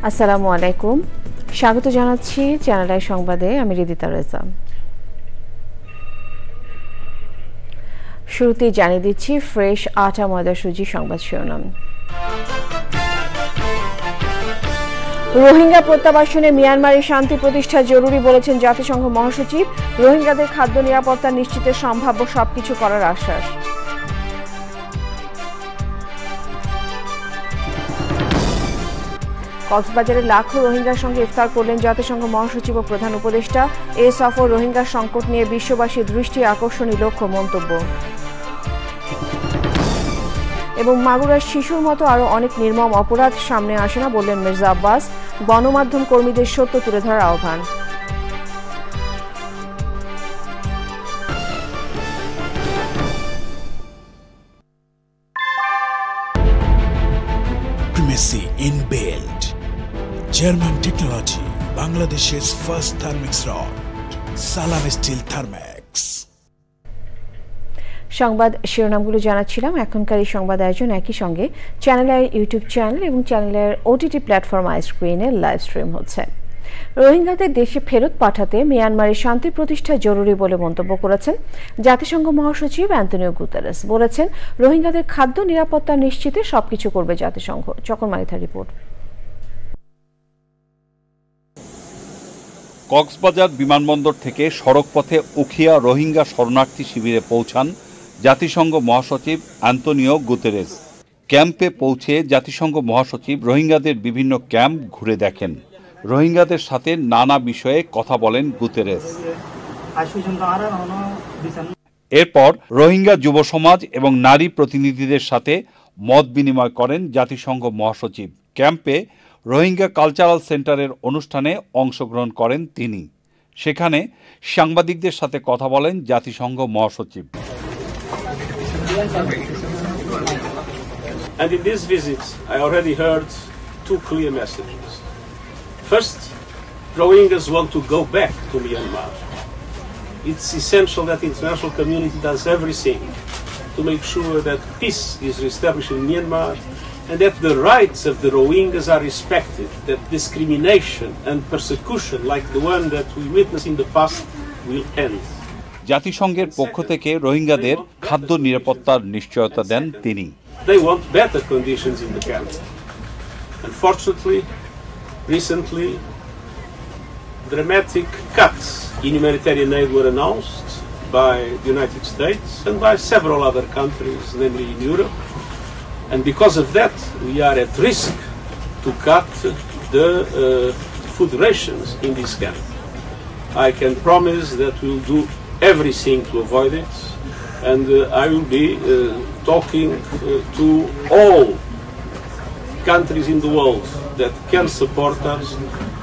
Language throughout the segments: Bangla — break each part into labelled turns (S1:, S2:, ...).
S1: আসসালামু আলাইকুম, স্বাগত জানাচ্ছি চ্যানেল আই সংবাদে। আমি রিদিতা রেজা। শুরুতেই জানিয়ে দিচ্ছি ফ্রেশ আটা ময়দা সুজি সংবাদ শিরোনাম। রোহিঙ্গা প্রত্যাবাসনে মিয়ানমারে শান্তি প্রতিষ্ঠা জরুরি বলেছেন জাতিসংঘ মহাসচিব। রোহিঙ্গাদের খাদ্য নিরাপত্তা নিশ্চিতে সম্ভাব্য সবকিছু করার আশ্বাস। কক্সবাজারে লাখো রোহিঙ্গার সঙ্গে ইফতার করলেন জাতিসংঘ মহাসচিব ও প্রধান উপদেষ্টা। এ সফর রোহিঙ্গা সংকট নিয়ে বিশ্ববাসীর দৃষ্টি আকর্ষণী লক্ষ্য মন্তব্য। এবং মাগুরার শিশুর মতো আরও অনেক নির্মম অপরাধ সামনে আসে না বললেন মির্জা আব্বাস। গণমাধ্যম কর্মীদের সত্য তুলে ধরার আহ্বান।
S2: Primacy in build. German technology, Bangladesh's first thermix rod, Salam Steel Thermax.
S1: সংবাদ শিরোনামগুলো জানাচ্ছিলাম। এখনকার এই সংবাদ আয়োজন একই সঙ্গে চ্যানেলের ইউটিউব চ্যানেল এবং চ্যানেলের ওটিটি প্ল্যাটফর্ম আইস্ক্রিনে লাইভ স্ট্রিম হচ্ছে। রোহিঙ্গাদের দেশে ফেরত পাঠাতে মিয়ানমারে শান্তি প্রতিষ্ঠা জরুরি বলে মন্তব্য করেছেন জাতিসংঘ মহাসচিব অ্যান্তনিও গুতেরেস। বলেছেন রোহিঙ্গাদের খাদ্য নিরাপত্তা নিশ্চিতে সবকিছু করবে জাতিসংঘ। চকর মালিথার রিপোর্ট।
S3: কক্সবাজার বিমানবন্দর থেকে সড়কপথে উখিয়া রোহিঙ্গা শরণার্থী শিবিরে পৌঁছান জাতিসংঘ মহাসচিব অ্যান্তনিও গুতেরেস। ক্যাম্পে পৌঁছে জাতিসংঘ মহাসচিব রোহিঙ্গাদের বিভিন্ন ক্যাম্প ঘুরে দেখেন। রোহিঙ্গাদের সাথে নানা বিষয়ে কথা বলেন গুতেরেস। এরপর রোহিঙ্গা যুব সমাজ এবং নারী প্রতিনিধিদের সাথে মত বিনিময় করেন জাতিসংঘ মহাসচিব। ক্যাম্পে রোহিঙ্গা কালচারাল সেন্টারের অনুষ্ঠানে অংশগ্রহণ করেন তিনি। সেখানে সাংবাদিকদের সাথে কথা বলেন জাতিসংঘ মহাসচিব।
S4: And in this visit, I already heard two clear messages. First, Rohingyas want to go back to Myanmar. It's essential that the international community does everything to make sure that peace is reestablished in Myanmar and that the rights of the Rohingyas are respected, that discrimination and persecution like the one that we witnessed in the past will end.
S3: জাতিসংঘের পক্ষ থেকে রোহিঙ্গাদের খাদ্য নিরাপত্তার নিশ্চয়তা দেন তিনি।
S4: They want better conditions in the camp. Unfortunately, recently, dramatic cuts in humanitarian aid were announced by the United States and by several other countries, namely in Europe. And because of that, we are at risk to cut the food rations in this camp. I can promise that we will do everything to avoid it, and I will be talking to all countries in the world that can support us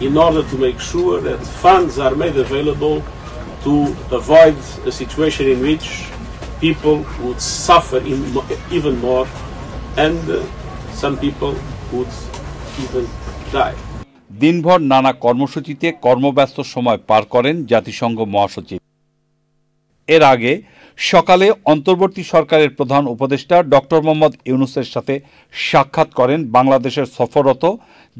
S4: in order to make sure that funds are made available to avoid a situation in which people would suffer even more and some people would even die.
S3: দিনভর নানা কর্মসূচিতে কর্মব্যস্ত সময় পার করেন জাতিসংঘ মহাসচিব। এর আগে সকালে অন্তর্বর্তী সরকারের প্রধান উপদেষ্টা ডক্টর মোহাম্মদ ইউনূসের সাথে সাক্ষাৎ করেন বাংলাদেশের সফররত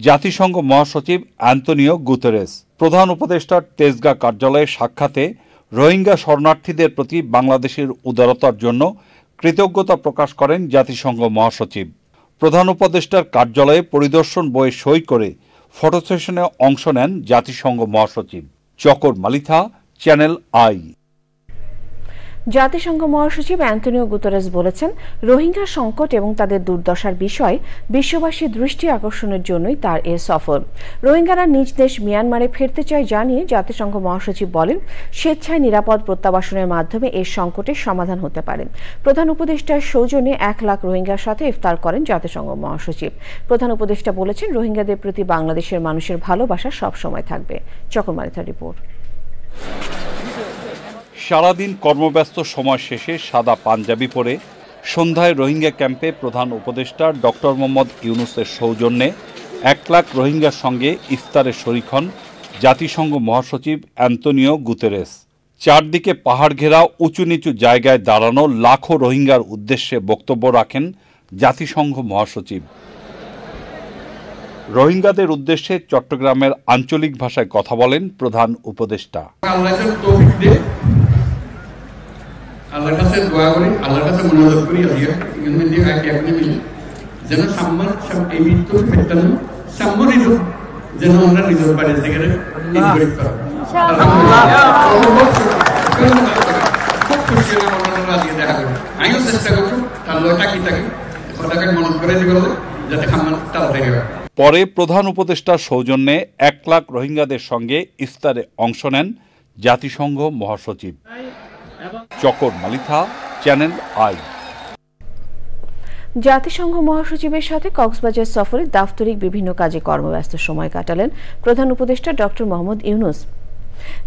S3: জাতিসংঘ মহাসচিব অ্যান্তনিও গুতেরেস। প্রধান উপদেষ্টার তেজগাঁ কার্যালয়ে সাক্ষাতে রোহিঙ্গা শরণার্থীদের প্রতি বাংলাদেশের উদারতার জন্য কৃতজ্ঞতা প্রকাশ করেন জাতিসংঘ মহাসচিব। প্রধান উপদেষ্টার কার্যালয়ে পরিদর্শন বইয়ে সই করে ফটো সেশনে অংশ নেন জাতিসংঘ মহাসচিব। চকর মালিথা, চ্যানেল আই।
S1: জাতিসংঘ মহাসচিব অ্যান্তনিও গুতেরেস বলেছেন রোহিঙ্গা সংকট এবং তাদের দুর্দশার বিষয় বিশ্ববাসীর দৃষ্টি আকর্ষণের জন্যই তার এ সফর। রোহিঙ্গারা নিজ দেশ মিয়ানমারে ফিরতে চায় জানিয়ে জাতিসংঘ মহাসচিব বলেন স্বেচ্ছায় নিরাপদ প্রত্যাবাসনের মাধ্যমে এর সংকটের সমাধান হতে পারে। প্রধান উপদেষ্টার সৌজন্যে 1 লাখ রোহিঙ্গার সাথে ইফতার করেন জাতিসংঘ মহাসচিব। প্রধান উপদেষ্টা বলেছেন রোহিঙ্গাদের প্রতি বাংলাদেশের মানুষের ভালোবাসা সবসময় থাকবে। চকর মালিথার রিপোর্ট।
S3: সারাদিন কর্মব্যস্ত সময় শেষে সাদা পাঞ্জাবি পরে সন্ধ্যায় রোহিঙ্গা ক্যাম্পে প্রধান উপদেষ্টা ডক্টর মোহাম্মদ ইউনূসের সৌজন্যে 1 লাখ রোহিঙ্গার সঙ্গে ইফতারে শরিক হন জাতিসংঘ মহাসচিব অ্যান্তনিও গুতেরেস। চারদিকে পাহাড় ঘেরা উঁচু নিচু জায়গায় দাঁড়ানো লাখো রোহিঙ্গার উদ্দেশ্যে বক্তব্য রাখেন জাতিসংঘ মহাসচিব। রোহিঙ্গাদের উদ্দেশ্যে চট্টগ্রামের আঞ্চলিক ভাষায় কথা বলেন প্রধান উপদেষ্টা।
S5: আল্লাহর কাছে দোয়া করি, আল্লাহর কাছে মনোযোগ করি যেন সম্মান এই মৃত্যুর ক্ষেত্রে সম্মানিত যেন আমরা নিজের বাড়ি থেকে খুব খুশি রাজিয়ে দেখা করি। আমিও চেষ্টা করছি আল্লাহটা কি থাকে ওটাকে মনে করে দিব যাতে সম্মান তাড়াতাড়ি হয়।
S3: পরে প্রধান উপদেষ্টার সৌজন্যে 1 লাখ রোহিঙ্গাদের সঙ্গে ইফতারে অংশ নেন জাতিসংঘ মহাসচিব। চকর মালিথা, চ্যানেল আই।
S1: জাতিসংঘ মহাসচিবের সাথে কক্সবাজার সফরে দাপ্তরিক বিভিন্ন কাজে কর্মব্যস্ত সময় কাটালেন প্রধান উপদেষ্টা ডক্টর মোহাম্মদ ইউনূস।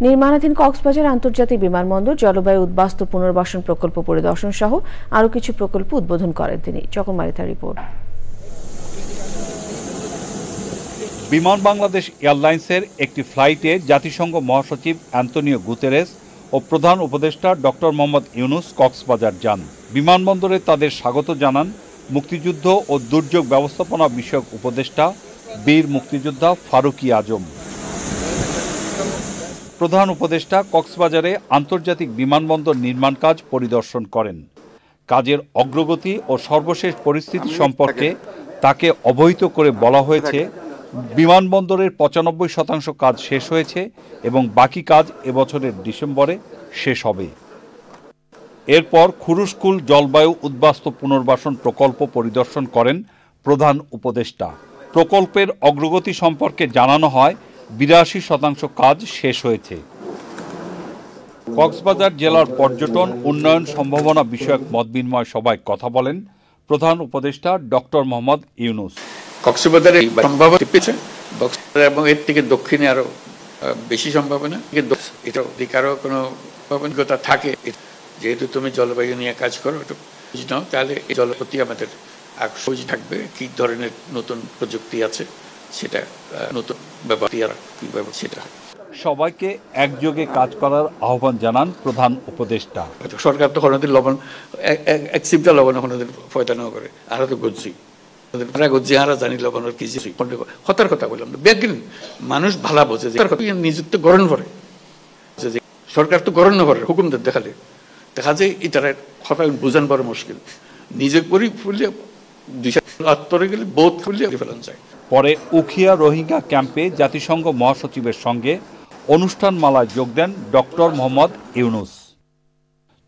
S1: নির্মাণাধীন কক্সবাজার আন্তর্জাতিক বিমানবন্দর, জলবায়ু উদ্বাস্তু পুনর্বাসন প্রকল্প পরিদর্শন সহ আরও কিছু প্রকল্প উদ্বোধন করেন তিনি। চকর মালিথার রিপোর্ট।
S3: বিমান বাংলাদেশ এয়ারলাইন্সের একটি ফ্লাইটে জাতিসংঘ মহাসচিব অ্যান্তনিও গুতেরেস ও প্রধান উপদেষ্টা ডক্টর মোহাম্মদ ইউনূস কক্সবাজার যান। বিমানবন্দরে তাদের স্বাগত জানান মুক্তিযুদ্ধ ও দুর্যোগ ব্যবস্থাপনা বিষয়ক উপদেষ্টা বীর মুক্তিযোদ্ধা ফারুকী আজম। প্রধান উপদেষ্টা কক্সবাজারে আন্তর্জাতিক বিমানবন্দর নির্মাণ কাজ পরিদর্শন করেন। কাজের অগ্রগতি ও সর্বশেষ পরিস্থিতি সম্পর্কে তাকে অবহিত করে বলা হয়েছে বিমানবন্দরের 95% কাজ শেষ হয়েছে এবং বাকি কাজ এবছরের ডিসেম্বরে শেষ হবে। এরপর খুরুশকুল জলবায়ু উদ্বাস্তু পুনর্বাসন প্রকল্প পরিদর্শন করেন প্রধান উপদেষ্টা। প্রকল্পের অগ্রগতি সম্পর্কে জানানো হয় 82% কাজ শেষ হয়েছে। কক্সবাজার জেলার পর্যটন উন্নয়ন সম্ভাবনা বিষয়ক মতবিনিময় সভায় কথা বলেন প্রধান উপদেষ্টা ডক্টর মোহাম্মদ ইউনূস।
S5: কক্সবাজারে সম্ভাবনা পেয়েছে এবং এর থেকে দক্ষিণে আরো বেশি সম্ভাবনা, কিন্তু এটা আরো কোনো অভিজ্ঞতা থাকে। যেহেতু তুমি জলবায়ু নিয়ে কাজ করো, একটু বুঝ নাও, তাহলে এই জলের প্রতি আমাদের আগ্রহ থাকবে। কি ধরনের নতুন প্রযুক্তি আছে, সেটা নতুন ব্যবহার কিভাবে সেটা।
S3: সবাইকে একযোগে কাজ করার আহ্বান জানান প্রধান উপদেষ্টা।
S5: সরকার তো কোনোদিন লবণ এক সিমটা লবণ কোনোদিন ফয়দানো করে, আরো তো গজ্জি জানি লবণের কি হতার কথা বললাম। বেগিন মানুষ ভালা বোঝে যে নিযুক্ত গরণ করে, সরকার তো গরণ না করে হুকুমদের দেখালে দেখা যায় এটার কথা বোঝান বড় মুশকিল। নিজে করি ফুলে আত্মরে গেলে বোধ ফুলে ফেলান যায়।
S3: পরে উখিয়া রোহিঙ্গা ক্যাম্পে জাতিসংঘ মহাসচিবের সঙ্গে অনুষ্ঠান মালায় যোগ দেন ডক্টর মোহাম্মদ ইউনূস।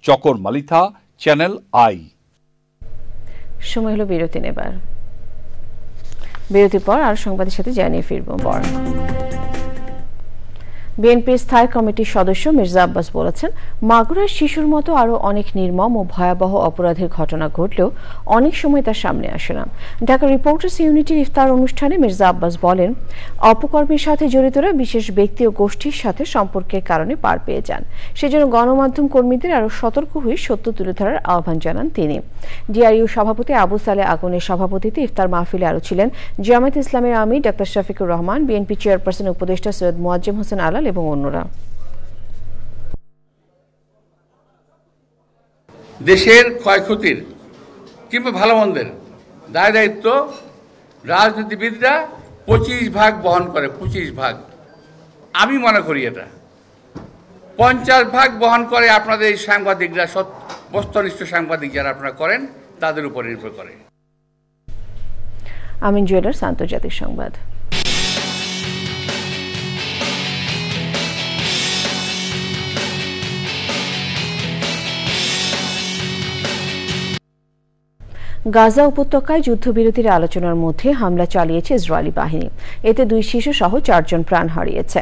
S3: চকর মালিথা, চ্যানেল আই।
S1: সময় হলো বিরতি নেবার। বিরতির পর আরো সংবাদের সাথে জানিয়ে ফিরব। বিএনপির স্থায়ী কমিটির সদস্য মির্জা আব্বাস বলেছেন, মাগুরার শিশুর মতো আরও অনেক নির্মম ও ভয়াবহ অপরাধের ঘটনা ঘটলেও অনেক সময় তার সামনে আসে না। ঢাকা রিপোর্টার্স ইউনিটির ইফতার অনুষ্ঠানে মির্জা আব্বাস বলেন, অপকর্মের সাথে জড়িতরা বিশেষ ব্যক্তি ও গোষ্ঠীর সাথে সম্পর্কের কারণে পার পেয়ে যান। সেজন্য গণমাধ্যম কর্মীদের আরও সতর্ক হয়ে সত্য তুলে ধরার আহ্বান জানান তিনি। ডিআরইউ সভাপতি আবু সালেহ আগুনের সভাপতিত্বে ইফতার মাহফিলে আরও ছিলেন জামায়াতে ইসলামের আমির ডাক্তার শফিকুর রহমান, বিএনপি চেয়ারপারসন উপদেষ্টা সৈয়দ মোয়াজ্জেম হোসেন আলাল এবং অন্যরা।
S6: দেশের ক্ষয়ক্ষতির কিংবা ভালো মন্দের দায় দায়িত্ব রাজনীতিবিদরা 25% বহন করে। 25%, আমি মনে করি এটা 50% বহন করে আপনাদের এই সাংবাদিকরা, বস্তুনিষ্ঠ সাংবাদিক যারা আপনারা করেন তাদের উপর নির্ভর করে।
S1: আমিন জুয়েলার্স আন্তর্জাতিক সংবাদ। গাজা উপত্যকায় যুদ্ধবিরতির আলোচনার মধ্যে হামলা চালিয়েছে ইসরায়েলি বাহিনী। এতে 2 শিশু সহ 4 জন প্রাণ হারিয়েছে।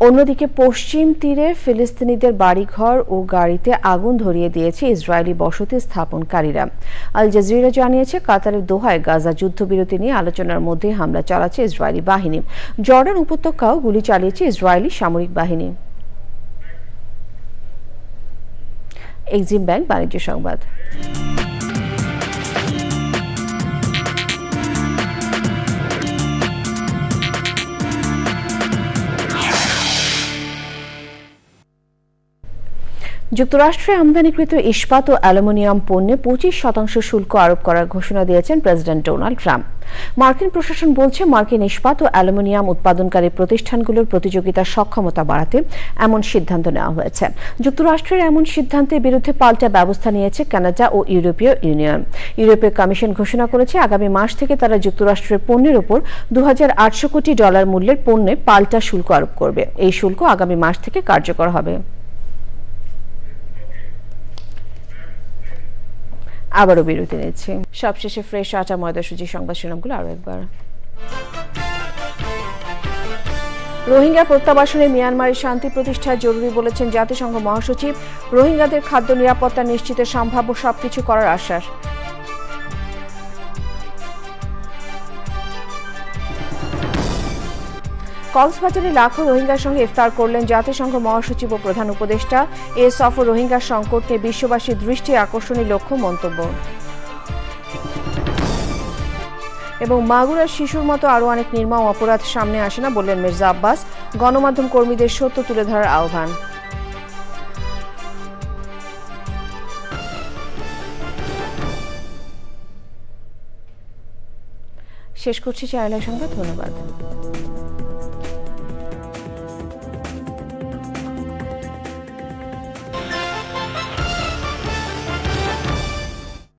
S1: অন্যদিকে পশ্চিম তীরে ফিলিস্তিনিদের বাড়িঘর ও গাড়িতে আগুন ধরিয়ে দিয়েছে ইসরায়েলি বসতি স্থাপনকারীরা। আল জাজিরা জানিয়েছে, কাতারের দোহায় গাজা যুদ্ধবিরতি নিয়ে আলোচনার মধ্যে হামলা চালাচ্ছে ইসরায়েলি বাহিনী। জর্ডান উপত্যকাও গুলি চালিয়েছে ইসরায়েলি সামরিক বাহিনী। এক্সিম ব্যাংক বাণিজ্য সংবাদ। যুক্তরাষ্ট্রে আমদানিকৃত ইস্পাত ও অ্যালুমিনিয়াম পণ্যে 25% শুল্ক আরোপ করার ঘোষণা দিয়েছেন প্রেসিডেন্ট ডোনাল্ড ট্রাম্প। মার্কিন প্রশাসন বলছে, মার্কিন ইস্পাত ও অ্যালুমিনিয়াম উৎপাদনকারী প্রতিষ্ঠানগুলোর প্রতিযোগিতার সক্ষমতা বাড়াতে এমন সিদ্ধান্ত নেওয়া হয়েছে। যুক্তরাষ্ট্রের এমন সিদ্ধান্তের বিরুদ্ধে পাল্টা ব্যবস্থা নিয়েছে কানাডা ও ইউরোপীয় ইউনিয়ন। ইউরোপীয় কমিশন ঘোষণা করেছে, আগামী মাস থেকে তারা যুক্তরাষ্ট্রের পণ্যের উপর $2,800 কোটি মূল্যের পণ্যে পাল্টা শুল্ক আরোপ করবে। এই শুল্ক আগামী মাস থেকে কার্যকর হবে। আবারও বিরতি নিচ্ছি। সবশেষে ফ্রেশ আটা ময়দা সুজি সংবাদ শিরোনামগুলো আরো একবার। রোহিঙ্গা প্রত্যাবাসনে মিয়ানমারের শান্তি প্রতিষ্ঠা জরুরি বলেছেন জাতিসংঘ মহাসচিব। রোহিঙ্গাদের খাদ্য নিরাপত্তা নিশ্চিতে সম্ভাব্য সবকিছু করার আশ্বাস। কক্সবাজারে লাখো রোহিঙ্গার সঙ্গে ইফতার করলেন জাতিসংঘ মহাসচিব ও প্রধান উপদেষ্টা। এ সফর রোহিঙ্গা সংকটকে বিশ্ববাসীর দৃষ্টি আকর্ষণের লক্ষ্য মন্তব্য। এবং মাগুরার শিশুর মতো আরও অনেক নির্মম অপরাধ সামনে আসে না বললেন মির্জা আব্বাস। গণমাধ্যম কর্মীদের সত্য তুলে ধরার আহ্বান। শেষ করছি চ্যানেলের সংবাদ। ধন্যবাদ।